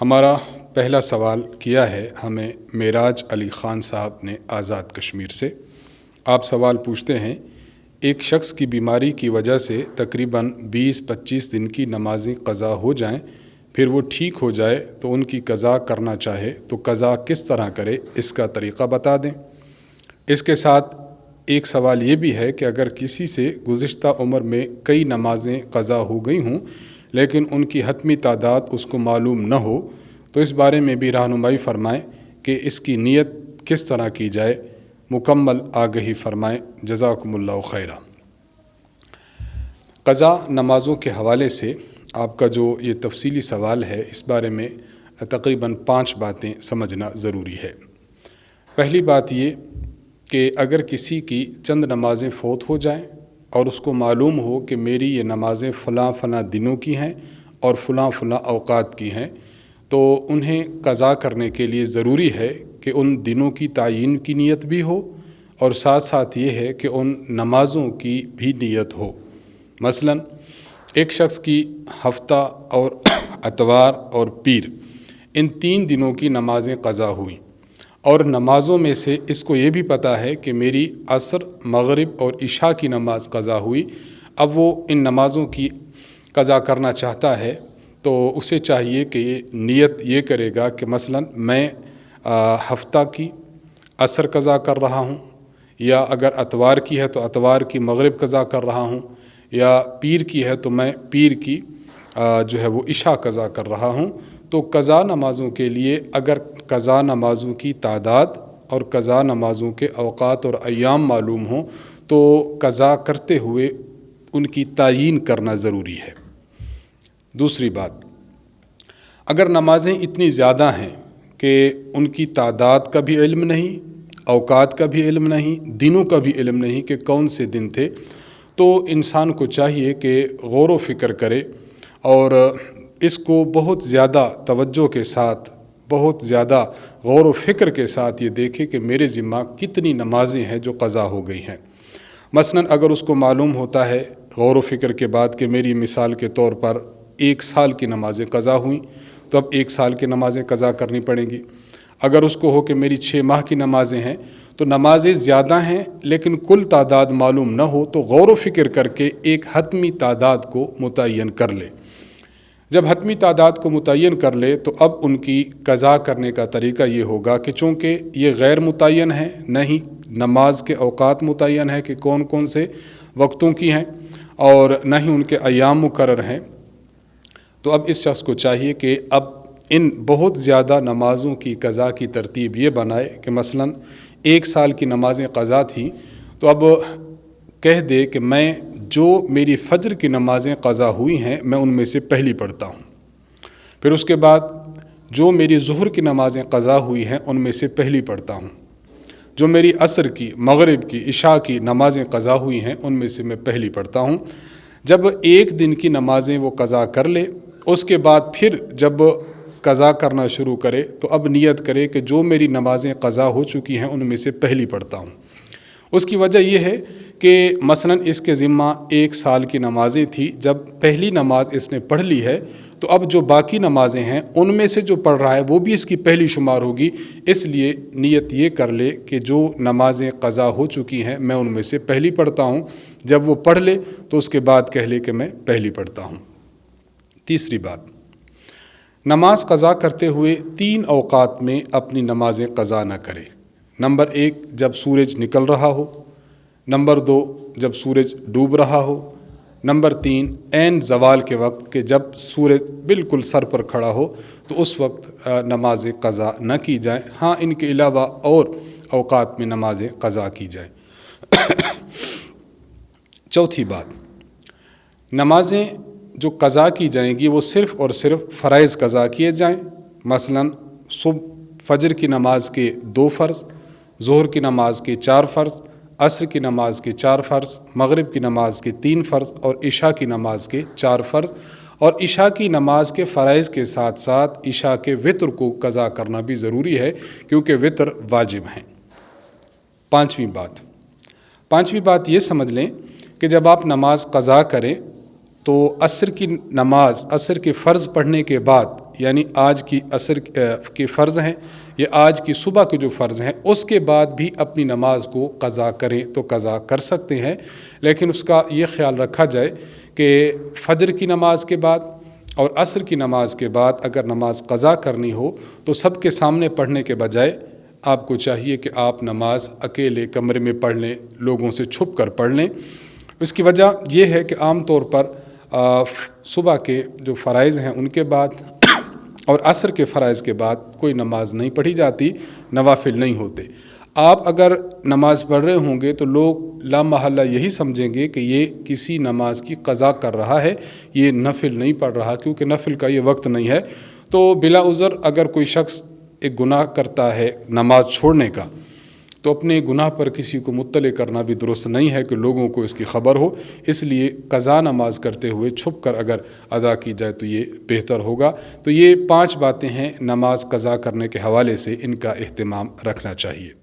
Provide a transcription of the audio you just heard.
ہمارا پہلا سوال کیا ہے ہمیں معراج علی خان صاحب نے آزاد کشمیر سے۔ آپ سوال پوچھتے ہیں، ایک شخص کی بیماری کی وجہ سے تقریباً 20-25 دن کی نمازیں قضا ہو جائیں، پھر وہ ٹھیک ہو جائے تو ان کی قضا کرنا چاہے تو قضا کس طرح کرے، اس کا طریقہ بتا دیں۔ اس کے ساتھ ایک سوال یہ بھی ہے کہ اگر کسی سے گزشتہ عمر میں کئی نمازیں قضا ہو گئی ہوں لیکن ان کی حتمی تعداد اس کو معلوم نہ ہو تو اس بارے میں بھی رہنمائی فرمائیں کہ اس کی نیت کس طرح کی جائے، مکمل آگہی فرمائیں، جزاکم اللہ خیرہ۔ قضا نمازوں کے حوالے سے آپ کا جو یہ تفصیلی سوال ہے، اس بارے میں تقریباً 5 باتیں سمجھنا ضروری ہے۔ پہلی بات یہ کہ اگر کسی کی چند نمازیں فوت ہو جائیں اور اس کو معلوم ہو کہ میری یہ نمازیں فلاں فلاں دنوں کی ہیں اور فلاں فلاں اوقات کی ہیں، تو انہیں قضا کرنے کے لیے ضروری ہے کہ ان دنوں کی تعیین کی نیت بھی ہو اور ساتھ ساتھ یہ ہے کہ ان نمازوں کی بھی نیت ہو۔ مثلا ایک شخص کی ہفتہ اور اتوار اور پیر ان 3 دنوں کی نمازیں قضا ہوئیں اور نمازوں میں سے اس کو یہ بھی پتہ ہے کہ میری عصر، مغرب اور عشاء کی نماز قضا ہوئی، اب وہ ان نمازوں کی قضا کرنا چاہتا ہے تو اسے چاہیے کہ یہ نیت یہ کرے گا کہ مثلا میں ہفتہ کی عصر قضا کر رہا ہوں، یا اگر اتوار کی ہے تو اتوار کی مغرب قضا کر رہا ہوں، یا پیر کی ہے تو میں پیر کی جو ہے وہ عشاء قضا کر رہا ہوں۔ تو قضا نمازوں کے لیے اگر قضا نمازوں کی تعداد اور قضا نمازوں کے اوقات اور ایام معلوم ہوں تو قضا کرتے ہوئے ان کی تعیین کرنا ضروری ہے۔ دوسری بات، اگر نمازیں اتنی زیادہ ہیں کہ ان کی تعداد کا بھی علم نہیں، اوقات کا بھی علم نہیں، دنوں کا بھی علم نہیں کہ کون سے دن تھے، تو انسان کو چاہیے کہ غور و فکر کرے اور اس کو بہت زیادہ توجہ کے ساتھ، بہت زیادہ غور و فکر کے ساتھ یہ دیکھے کہ میرے ذمہ کتنی نمازیں ہیں جو قضا ہو گئی ہیں۔ مثلا اگر اس کو معلوم ہوتا ہے غور و فکر کے بعد کہ میری مثال کے طور پر 1 سال کی نمازیں قضا ہوئیں تو اب 1 سال کی نمازیں قضا کرنی پڑیں گی۔ اگر اس کو ہو کہ میری 6 ماہ کی نمازیں ہیں تو نمازیں زیادہ ہیں لیکن کل تعداد معلوم نہ ہو تو غور و فکر کر کے ایک حتمی تعداد کو متعین کر لے۔ جب حتمی تعداد کو متعین کر لے تو اب ان کی قضا کرنے کا طریقہ یہ ہوگا کہ چونکہ یہ غیر متعین ہے، نہ ہی نماز کے اوقات متعین ہے کہ کون کون سے وقتوں کی ہیں اور نہ ہی ان کے ایام مقرر ہیں، تو اب اس شخص کو چاہیے کہ اب ان بہت زیادہ نمازوں کی قضا کی ترتیب یہ بنائے کہ مثلا 1 سال کی نمازیں قضا تھیں تو اب کہہ دے کہ میں جو میری فجر کی نمازیں قضا ہوئی ہیں میں ان میں سے پہلی پڑھتا ہوں، پھر اس کے بعد جو میری ظہر کی نمازیں قضا ہوئی ہیں ان میں سے پہلی پڑھتا ہوں، جو میری عصر کی، مغرب کی، عشاء کی نمازیں قضا ہوئی ہیں ان میں سے میں پہلی پڑھتا ہوں۔ جب 1 دن کی نمازیں وہ قضا کر لے، اس کے بعد پھر جب قضا کرنا شروع کرے تو اب نیت کرے کہ جو میری نمازیں قضا ہو چکی ہیں ان میں سے پہلی پڑھتا ہوں۔ اس کی وجہ یہ ہے کہ مثلا اس کے ذمہ 1 سال کی نمازیں تھی، جب پہلی نماز اس نے پڑھ لی ہے تو اب جو باقی نمازیں ہیں ان میں سے جو پڑھ رہا ہے وہ بھی اس کی پہلی شمار ہوگی، اس لیے نیت یہ کر لے کہ جو نمازیں قضا ہو چکی ہیں میں ان میں سے پہلی پڑھتا ہوں۔ جب وہ پڑھ لے تو اس کے بعد کہہ لے کہ میں پہلی پڑھتا ہوں۔ تیسری بات، نماز قضا کرتے ہوئے 3 اوقات میں اپنی نمازیں قضا نہ کرے۔ نمبر 1، جب سورج نکل رہا ہو، نمبر 2، جب سورج ڈوب رہا ہو، نمبر 3، عین زوال کے وقت کہ جب سورج بالکل سر پر کھڑا ہو تو اس وقت نمازیں قضا نہ کی جائیں۔ ہاں، ان کے علاوہ اور اوقات میں نمازیں قضا کی جائیں۔ چوتھی بات، نمازیں جو قضا کی جائیں گی وہ صرف اور صرف فرائض قضا کیے جائیں، مثلا فجر کی نماز کے 2 فرض، ظہر کی نماز کے 4 فرض، عصر کی نماز کے 4 فرض، مغرب کی نماز کے 3 فرض اور عشاء کی نماز کے 4 فرض، اور عشاء کی نماز کے فرائض کے ساتھ ساتھ عشاء کے وتر کو قضا کرنا بھی ضروری ہے کیونکہ وتر واجب ہیں۔ پانچویں بات یہ سمجھ لیں کہ جب آپ نماز قضا کریں تو عصر کی نماز، عصر کے فرض پڑھنے کے بعد یعنی آج کی عصر کے فرض ہیں یا آج کی صبح کے جو فرض ہیں اس کے بعد بھی اپنی نماز کو قضا کریں تو قضا کر سکتے ہیں، لیکن اس کا یہ خیال رکھا جائے کہ فجر کی نماز کے بعد اور عصر کی نماز کے بعد اگر نماز قضا کرنی ہو تو سب کے سامنے پڑھنے کے بجائے آپ کو چاہیے کہ آپ نماز اکیلے کمرے میں پڑھ لیں، لوگوں سے چھپ کر پڑھ لیں۔ اس کی وجہ یہ ہے کہ عام طور پر صبح کے جو فرائض ہیں ان کے بعد اور عصر کے فرائض کے بعد کوئی نماز نہیں پڑھی جاتی، نوافل نہیں ہوتے۔ آپ اگر نماز پڑھ رہے ہوں گے تو لوگ لامحالہ یہی سمجھیں گے کہ یہ کسی نماز کی قضا کر رہا ہے، یہ نفل نہیں پڑھ رہا، کیونکہ نفل کا یہ وقت نہیں ہے۔ تو بلا عذر اگر کوئی شخص ایک گناہ کرتا ہے نماز چھوڑنے کا، تو اپنے گناہ پر کسی کو مطلع کرنا بھی درست نہیں ہے کہ لوگوں کو اس کی خبر ہو، اس لیے قضا نماز کرتے ہوئے چھپ کر اگر ادا کی جائے تو یہ بہتر ہوگا۔ تو یہ 5 باتیں ہیں نماز قضا کرنے کے حوالے سے، ان کا اہتمام رکھنا چاہیے۔